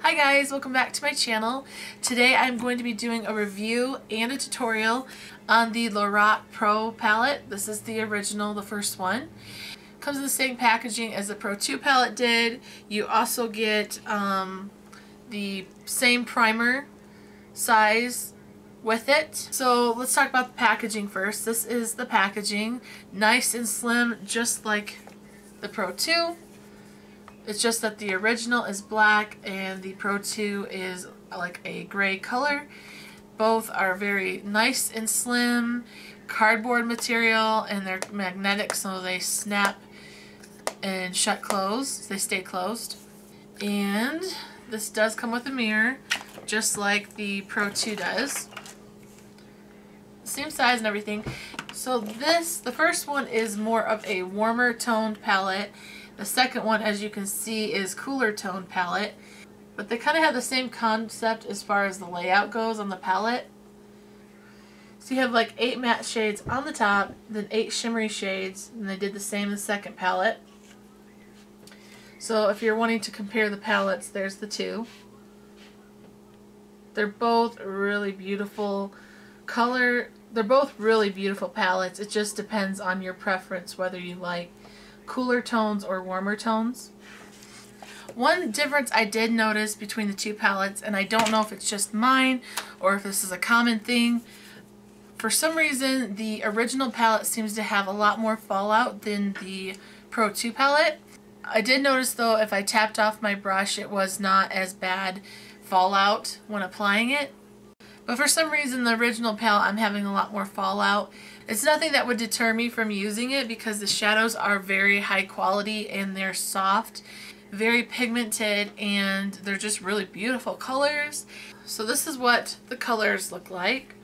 Hi guys, welcome back to my channel. Today I'm going to be doing a review and a tutorial on the Lorac Pro Palette. This is the original, the first one. Comes in the same packaging as the Pro 2 palette did. You also get the same primer size with it. So let's talk about the packaging first. This is the packaging. Nice and slim, just like the Pro 2. It's just that the original is black and the Pro 2 is like a gray color. Both are very nice and slim, cardboard material, and they're magnetic so they snap and shut closed. They stay closed. And this does come with a mirror, just like the Pro 2 does. Same size and everything. So the first one is more of a warmer toned palette. The second one, as you can see, is cooler toned palette. But they kind of have the same concept as far as the layout goes on the palette. So you have like 8 matte shades on the top, then 8 shimmery shades, and they did the same in the second palette. So if you're wanting to compare the palettes, there's the two. They're both really beautiful color. They're both really beautiful palettes. It just depends on your preference whether you like cooler tones or warmer tones. One difference I did notice between the two palettes, and I don't know if it's just mine or if this is a common thing, for some reason the original palette seems to have a lot more fallout than the Pro 2 palette. I did notice though if I tapped off my brush it was not as bad fallout when applying it. But for some reason the original palette I'm having a lot more fallout. It's nothing that would deter me from using it because the shadows are very high quality and they're soft, very pigmented, and they're just really beautiful colors. So this is what the colors look like.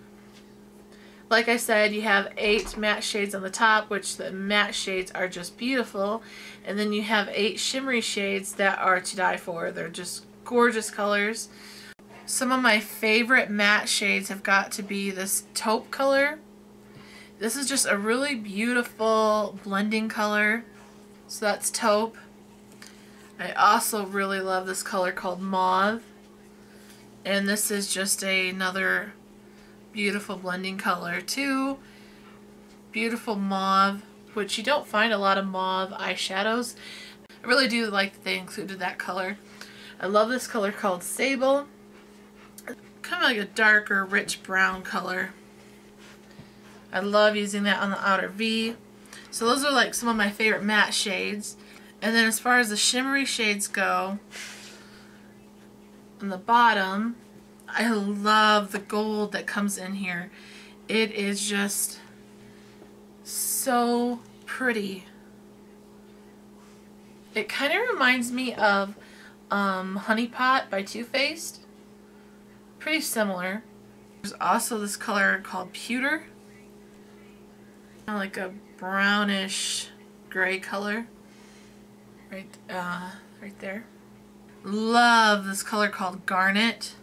Like I said, you have 8 matte shades on the top, which the matte shades are just beautiful. And then you have 8 shimmery shades that are to die for. They're just gorgeous colors. Some of my favorite matte shades have got to be this taupe color. This is just a really beautiful blending color. So that's taupe. I also really love this color called mauve. And this is just another beautiful blending color too. Beautiful mauve, which you don't find a lot of mauve eyeshadows. I really do like that they included that color. I love this color called sable. Kind of like a darker, rich brown color. I love using that on the outer V. So those are like some of my favorite matte shades. And then as far as the shimmery shades go, on the bottom, I love the gold that comes in here. It is just so pretty. It kind of reminds me of Honey Pot by Too Faced. Pretty similar. There's also this color called Pewter. Kind of like a brownish gray color. Right there. Love this color called Garnet,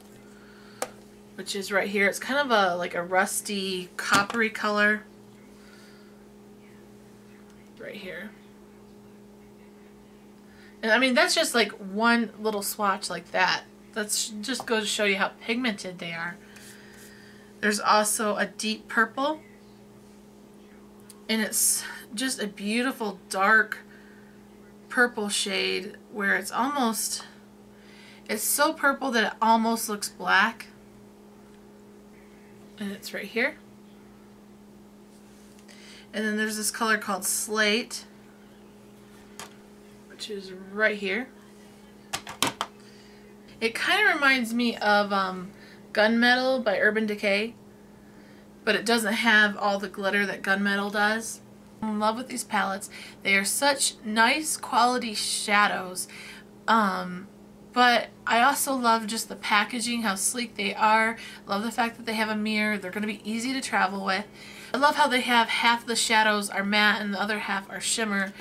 which is right here. It's kind of like a rusty coppery color. Right here. And I mean that's just like one little swatch like that. That's just goes to show you how pigmented they are. There's also a deep purple, and it's just a beautiful dark purple shade where it's so purple that it almost looks black. And it's right here. And then there's this color called Slate, which is right here. It kind of reminds me of Gunmetal by Urban Decay, but it doesn't have all the glitter that Gunmetal does. I'm in love with these palettes. They are such nice quality shadows, but I also love just the packaging, how sleek they are. Love the fact that they have a mirror. They're going to be easy to travel with. I love how they have half the shadows are matte and the other half are shimmer.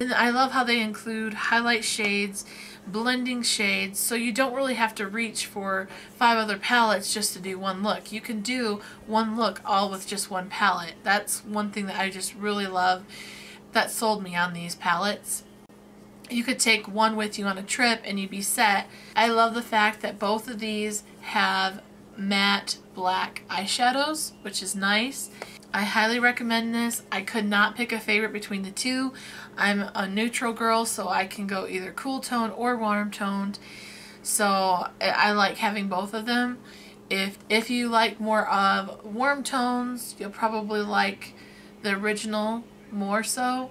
And I love how they include highlight shades, blending shades, so you don't really have to reach for 5 other palettes just to do one look. You can do one look all with just one palette. That's one thing that I just really love that sold me on these palettes. You could take one with you on a trip and you'd be set. I love the fact that both of these have matte black eyeshadows, which is nice. I highly recommend this. I could not pick a favorite between the two. I'm a neutral girl, so I can go either cool tone or warm toned. So I like having both of them. If you like more of warm tones, you'll probably like the original more so.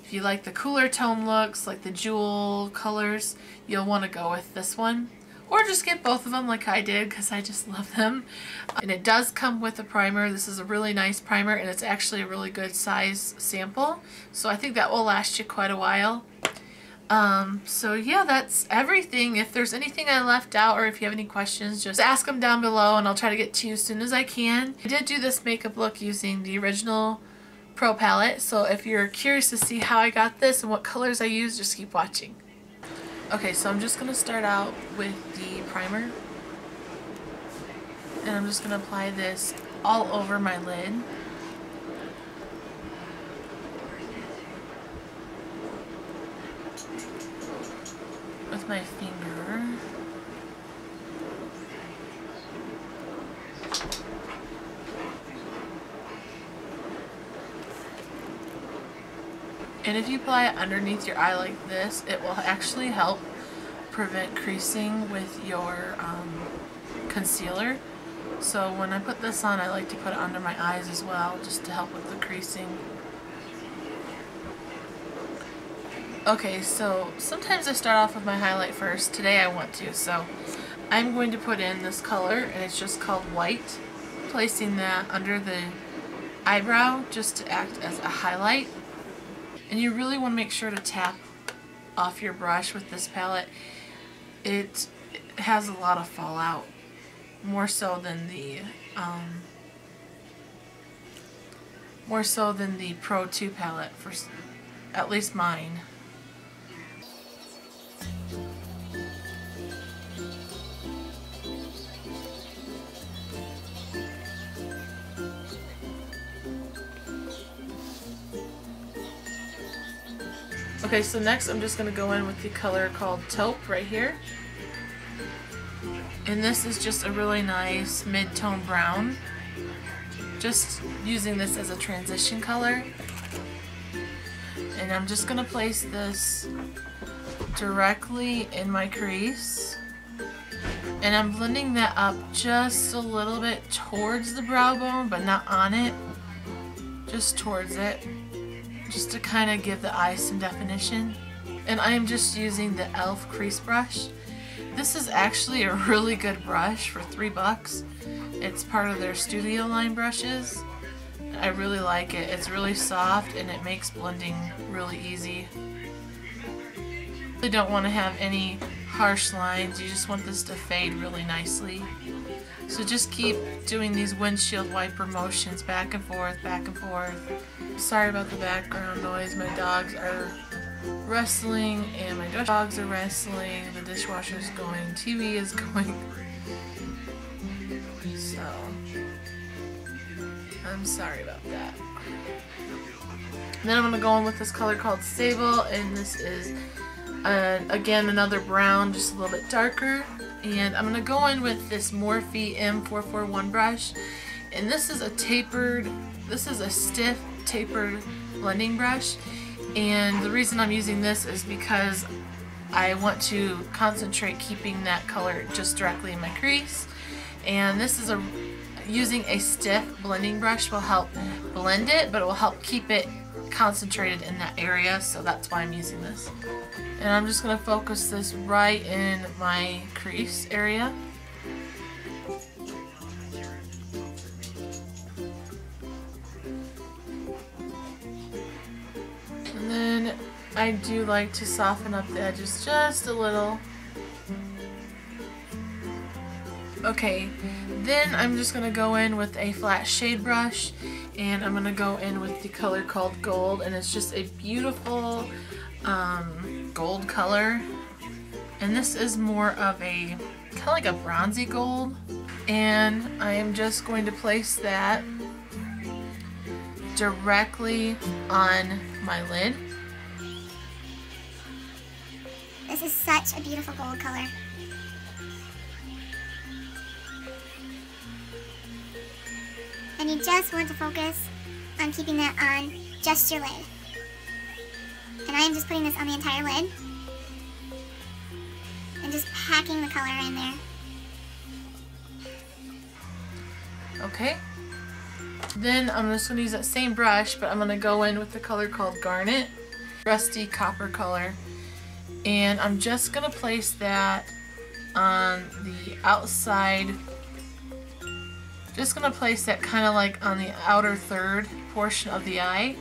If you like the cooler tone looks, like the jewel colors, you'll want to go with this one. Or just get both of them like I did, because I just love them. And it does come with a primer. This is a really nice primer, and it's actually a really good size sample. So I think that will last you quite a while. So yeah, that's everything. If there's anything I left out or if you have any questions, just ask them down below and I'll try to get to you as soon as I can. I did do this makeup look using the original Pro Palette, so if you're curious to see how I got this and what colors I used, just keep watching. Okay, so I'm just going to start out with the primer, and I'm just going to apply this all over my lid. With my finger. And if you apply it underneath your eye like this, it will actually help prevent creasing with your concealer. So when I put this on, I like to put it under my eyes as well, just to help with the creasing. Okay, so sometimes I start off with my highlight first. Today I want to, so I'm going to put in this color, and it's just called White. Placing that under the eyebrow just to act as a highlight. And you really want to make sure to tap off your brush with this palette. It has a lot of fallout, more so than the Pro 2 palette, for at least mine. Okay, so next I'm just going to go in with the color called Taupe right here. And this is just a really nice mid-tone brown. Just using this as a transition color. And I'm just going to place this directly in my crease. And I'm blending that up just a little bit towards the brow bone, but not on it. Just towards it. Just to kind of give the eyes some definition. And I am just using the e.l.f. crease brush. This is actually a really good brush for $3. It's part of their studio line brushes. I really like it. It's really soft and it makes blending really easy. You really don't want to have any harsh lines. You just want this to fade really nicely. So just keep doing these windshield wiper motions back and forth, back and forth. Sorry about the background noise. My dogs are wrestling and my dogs are wrestling. The dishwasher is going, TV is going. So, I'm sorry about that. Then I'm going to go in with this color called Sable, and this is, again, another brown, just a little bit darker. And I'm going to go in with this Morphe M441 brush, and this is a stiff tapered blending brush. And the reason I'm using this is because I want to concentrate keeping that color just directly in my crease. And this is using a stiff blending brush will help blend it, but it will help keep it concentrated in that area, so that's why I'm using this. And I'm just going to focus this right in my crease area. And then I do like to soften up the edges just a little. Okay, then I'm just going to go in with a flat shade brush, and I'm going to go in with the color called Gold, and it's just a beautiful gold color. And this is more of a kind of like a bronzy gold, and I am just going to place that directly on my lid. This is such a beautiful gold color. And you just want to focus on keeping that on just your lid. And I am just putting this on the entire lid and just packing the color in there. Okay. Then I'm just going to use that same brush, but I'm going to go in with the color called Garnet, rusty copper color. And I'm just going to place that on the outside. Just going to place that kind of like on the outer third portion of the eye.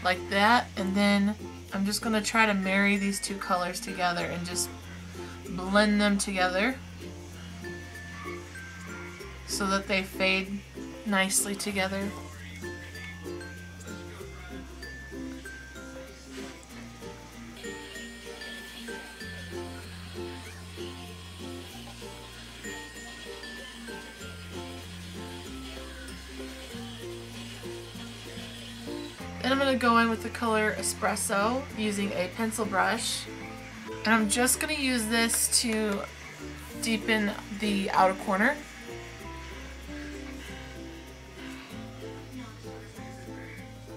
Like that, and then I'm just going to try to marry these two colors together and just blend them together so that they fade nicely together. Then I'm going to go in with the color Espresso using a pencil brush. And I'm just going to use this to deepen the outer corner.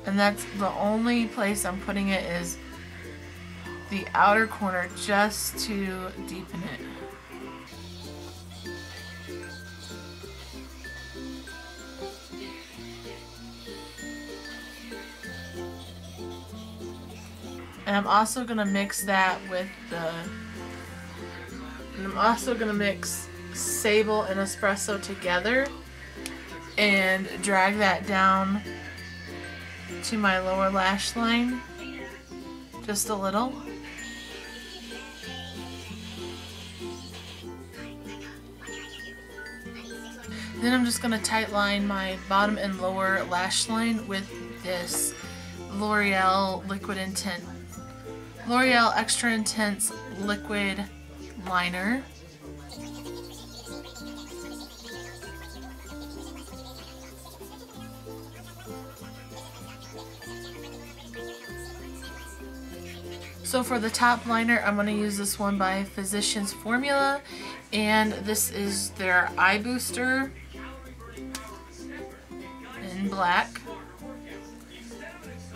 And that's the only place I'm putting it, is the outer corner, just to deepen it. And I'm also going to mix that with I'm also going to mix Sable and Espresso together and drag that down to my lower lash line just a little. Then I'm just going to tight line my bottom and lower lash line with this L'Oreal Extra Intense Liquid Liner. So for the top liner, I'm going to use this one by Physicians Formula, and this is their eye booster in black.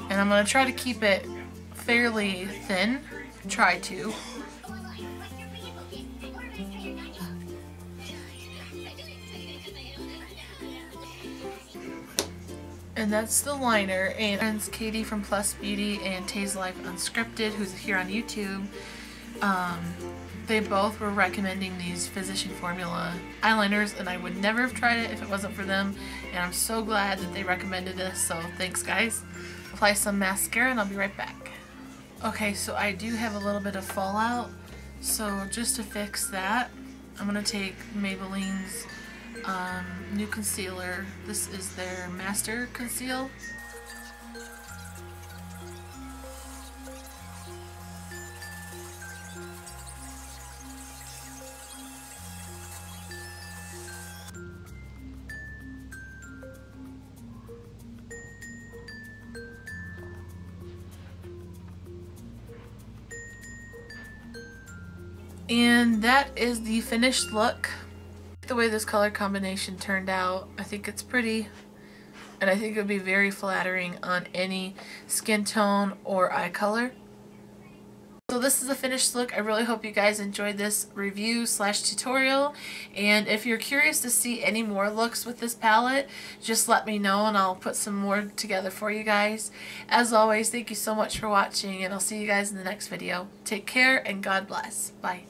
And I'm going to try to keep it fairly thin. Try to. And that's the liner. And it's Katie from Plus Beauty and Tay's Life Unscripted, who's here on YouTube. They both were recommending these Physician Formula eyeliners, and I would never have tried it if it wasn't for them. And I'm so glad that they recommended this, so thanks guys. Apply some mascara and I'll be right back. Okay, so I do have a little bit of fallout, so just to fix that, I'm going to take Maybelline's new concealer. This is their Master Conceal. And that is the finished look. The way this color combination turned out, I think it's pretty, and I think it would be very flattering on any skin tone or eye color. So this is the finished look. I really hope you guys enjoyed this review / tutorial, and if you're curious to see any more looks with this palette, just let me know and I'll put some more together for you guys. As always, thank you so much for watching, and I'll see you guys in the next video. Take care and God bless. Bye.